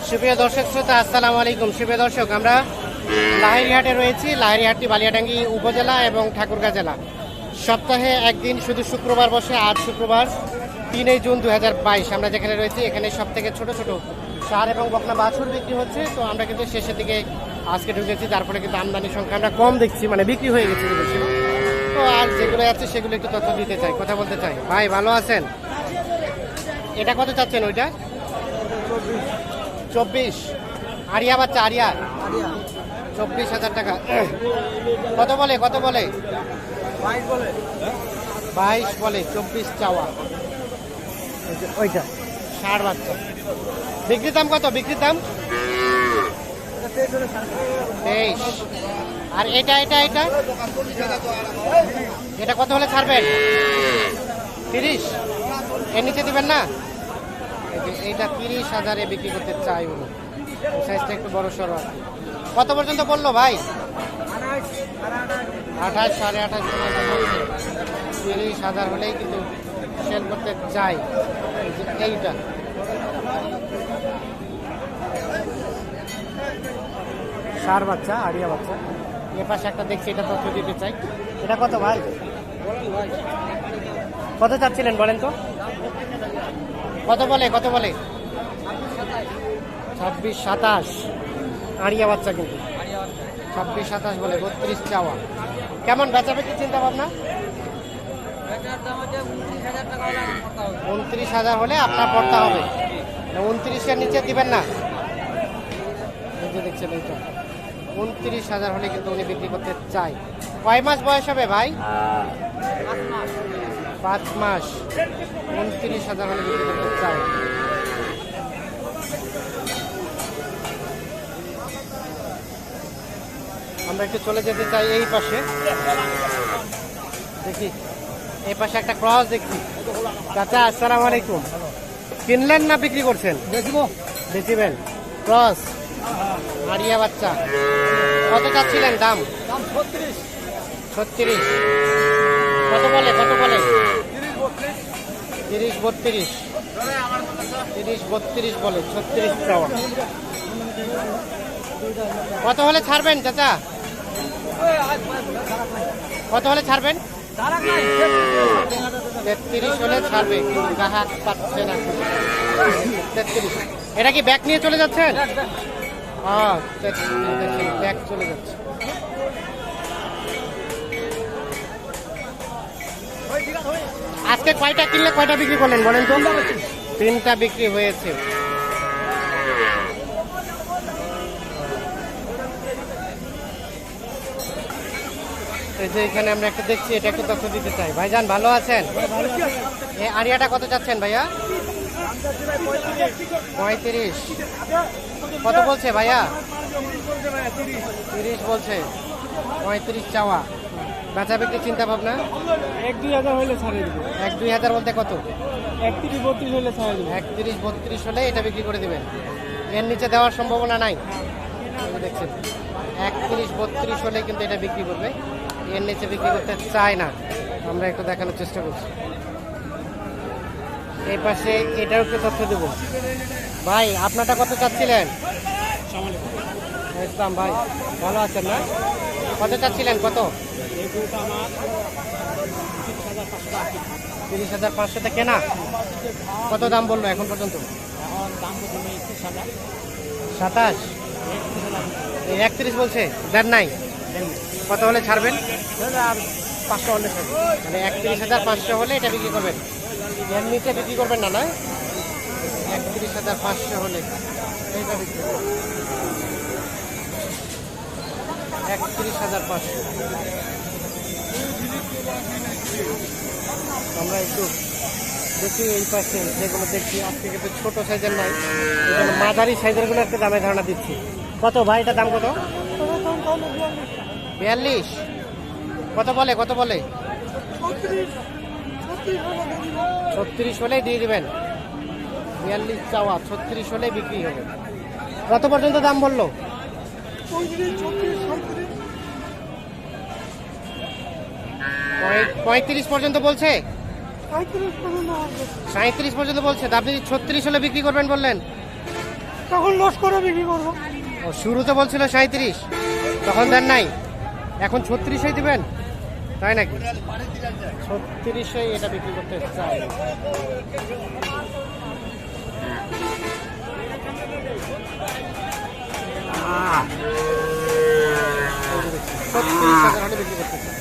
সুপ্রিয় দর্শক শ্রোতা, আসসালামু আলাইকুম। সুপ্রিয় দর্শক, আমরা লাহিড়িহাটে রয়েছি। লাহিড়িহাটটি বালিয়াডাঙ্গি উপজেলা এবং ঠাকুরগাঁ জেলা। সপ্তাহে একদিন শুধু শুক্রবার বসে। আজ শুক্রবার 3 জুন 2022। আমরা যেখানে রয়েছি এখানে সব থেকে ছোট ছোট ষাঁড় এবং বকনা বাছুর বিক্রি হচ্ছে। তো আমরা কিন্তু শেষের দিকে আজকে ঢুকেছি, যার ফলে কিন্তু আমদানির সংখ্যা আমরা কম দেখছি, মানে বিক্রি হয়ে গেছে বেশি। তো আর যেগুলো আছে সেগুলো একটু তথ্য দিতে চাই, কথা বলতে চাই। ভাই ভালো আছেন? এটা কত চাচ্ছেন? ওইটা 24। আরিয়া বাচ্চা, আরিয়া 24,000 টাকা। কত বলে 22 বলে, 24 চাওয়া। ওইটা ষাঁড় বাচ্চা। বিক্রির দাম কত? বিক্রির দাম 23। আর এটা এটা এটা এটা কত হলে ছাড়বেন? 30। এর নিচে দিবেন না? এইটা 30,000-এ বিক্রি করতে চাই। উনি সাইজটা একটু বড় সড়ো। কত পর্যন্ত বললো ভাই? 28, 28.5 পর্যন্ত বলছে। 30,000 হলেই কিন্তু সেল করতে চাই। এইটা ষাঁড় বাচ্চা, আড়িয়া বাচ্চা। এ পাশে একটা দেখছি, এটা তথ্য দিতে চাই। এটা কত ভাই? কত চাচ্ছিলেন বলেন তো? কত বলে 26, 27। আড়িয়া বাচ্চা কিন্তু 26, 27 বলে, 32 চাওয়া। কেমন বেচা বিক্রি চিন্তা ভাবনা? 29,000 হলে আপনার পড়তে হবে। 29-এর নিচে দিবেন না? দেখছেন এইটা 29,000 হলে কিন্তু উনি বিক্রি করতে চাই। কয় মাস বয়স হবে ভাই? 5 মাস। 29,000 হলে বিক্রি করতে চাই। আমরা একটু চলে যেতে চাই এই পাশে। দেখি এই পাশে একটা ক্রস দেখছি। চাচা আসসালামু আলাইকুম। কিনলেন না বিক্রি করছেন? বেচিবেন। ক্রস আড়িয়া বাচ্চা। কত চাচ্ছিলেন দাম? 36। কত বলে 30, 32। 30, 32 বলে, 36 চাওয়া। কত হলে ছাড়বেন চাচা? কত হলে ছাড়বেন? 33 হলে ছাড়বে, কিন্তু গ্রাহক পাচ্ছে না। 33। এটা কি ব্যাগ নিয়ে চলে যাচ্ছেন? হ্যাঁ, ব্যাগ চলে যাচ্ছে। আজকে কয়টা কিনলে কয়টা বিক্রি করলেন বলেন তো? 3টা বিক্রি হয়েছে। এই যে এখানে আমরা একটা দেখছি, এটা একটু তথ্য দিতে চাই। ভাইজান ভালো আছেন? এই আরিয়াটা কত চাচ্ছেন ভাইয়া? 35। কত বলছে ভাইয়া? 30 বলছে, 35 চাওয়া। বেচা বিক্রি চিন্তা ভাবনা? 1-2 হাজার হলে ছাড়িয়ে দেবো। 1-2 হাজার বলতে কত? 31-32 হলে ছাড়িয়ে দেবো। 31-32 হলে এটা বিক্রি করে দিবেন। এর নিচে দেওয়ার সম্ভাবনা নাই। দেখছেন 31-32 হলে কিন্তু এটা বিক্রি করবে। এর নিচে বিক্রি করতে চায় না। আমরা একটু দেখানোর চেষ্টা করছি। এই পাশে এটাও একটু তথ্য দেবো। ভাই আপনারটা কত চাচ্ছিলেন? ইসলাম ভাই ভালো আছেন না? কত চাচ্ছিলেন? কত? 30,500 কেনা। কত দাম বললো এখন পর্যন্ত? 27। 31 বলছে, দেন নাই? কত হলে ছাড়বেন? 500 হলে ছাড়বে। মানে 31,500 হলে এটা বিক্রি করবেন। এর নিচে বিক্রি করবেন না? 31,500 হলে এইটা বিক্রি করবেন। 31,500। আমরা একটু দেখি এই পাশে যেগুলো দেখছি। আজকে কিন্তু ছোট সাইজের নাই, এগুলো মাঝারি সাইজের গুলো একটা দামে ধারণা দিচ্ছি। কত ভাই এটা দাম কত? 42। কত বলে 36 হলেই দিয়ে দিবেন। 42 চাওয়া, 36 হলে বিক্রি হবে। কত পর্যন্ত দাম বললো? 35 পর্যন্ত বলছে। 37 পর্যন্ত বলছে। আপনি 36 হলে বিক্রি করবেন বললেন। তখন লস করে বিক্রি করবো। ও শুরুতে বলছিল 37, তখন দেন নাই, এখন 36 দিবেন, তাই নাকি? 36 এটা বিক্রি করতে চাই। বিক্রি করতেছে।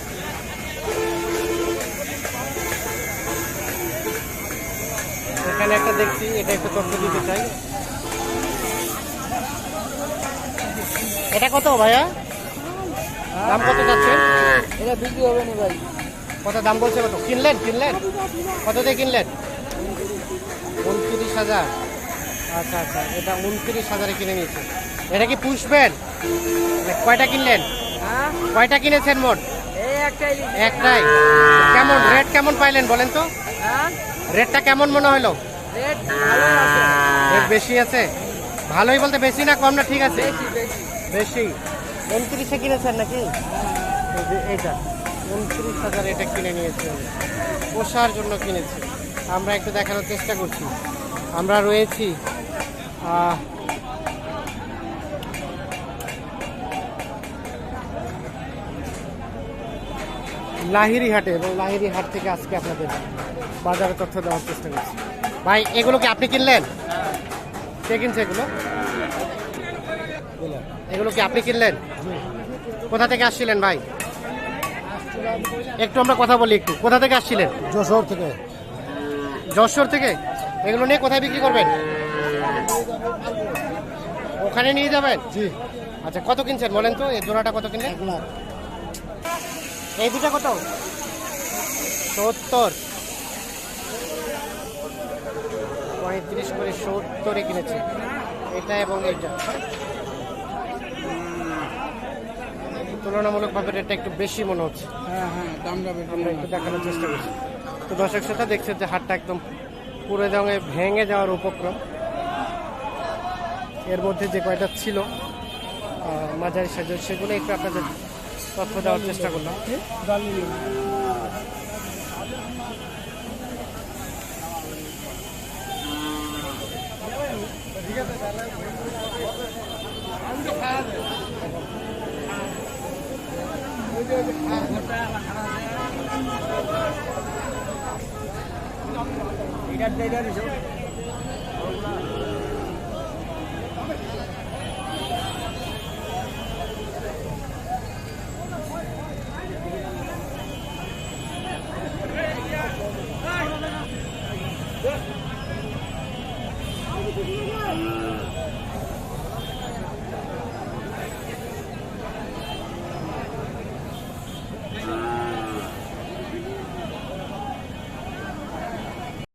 এখানে একটা দেখছি, এটা একটু তথ্য দিতে চাই। এটা কত ভাইয়া, দাম কত যাচ্ছেন? এটা বিক্রি হবে না ভাই। কত দাম বলছে? কত কিনলেন? কত দিয়ে কিনলেন? 29,000। আচ্ছা আচ্ছা, এটা 29,000 কিনে নিয়েছে। এটা কি পুষবেন? কয়টা কিনলেন? হ্যাঁ, কয়টা কিনেছেন মোট? এই একটাই। একটাই। কেমন রেট কেমন পাইলেন বলেন তো? হ্যাঁ, রেটটা কেমন মনে হলো? রেট ভালোই আছে। রেট বেশি আছে? ভালোই বলতে বেশি না কম না ঠিক আছে? বেশি। বেশি। 29-এ কিনেছেন নাকি? এই যে এইটা 29,000 এটা কিনে নিয়েছে, পোষার জন্য কিনেছে। আমরা একটু দেখানোর চেষ্টা করছি। আমরা রয়েছি লাহিড়ী হাটে, এবং লাহিড়ী হাট থেকে আজকে আপনাদের বাজারের তথ্য দেওয়ার চেষ্টা করছি। ভাই এগুলো কি আপনি কিনলেন? কে কিনছে এগুলো? এগুলো কি আপনি কিনলেন? কোথা থেকে আসছিলেন ভাই? একটু আমরা কথা বলি একটু। কোথা থেকে আসছিলেন? যশোর থেকে। যশোর থেকে। এগুলো নিয়ে কোথায় বিক্রি করবেন? ওখানে নিয়ে যাবেন? জি। আচ্ছা, কত কিনছেন বলেন তো? এই জোড়াটা কত কিনলেন? এই দুটা কত? 70। 35 করে 70-এ কিনেছে এটা এবং এইটা। তুলনামূলকভাবে রেটটা একটু বেশি মনে হচ্ছে। হ্যাঁ হ্যাঁ, দামটা বেশি। আমরা একটু দেখানোর চেষ্টা করছি। তো দর্শক শ্রোতা দেখছে যে হাটটা একদম পুরো জঙে ভেঙে যাওয়ার উপক্রম। এর মধ্যে যে কয়টা ছিল মাঝারি সাইজের, সেগুলো একটু আপনাদের তথ্য দেওয়ার চেষ্টা করলাম।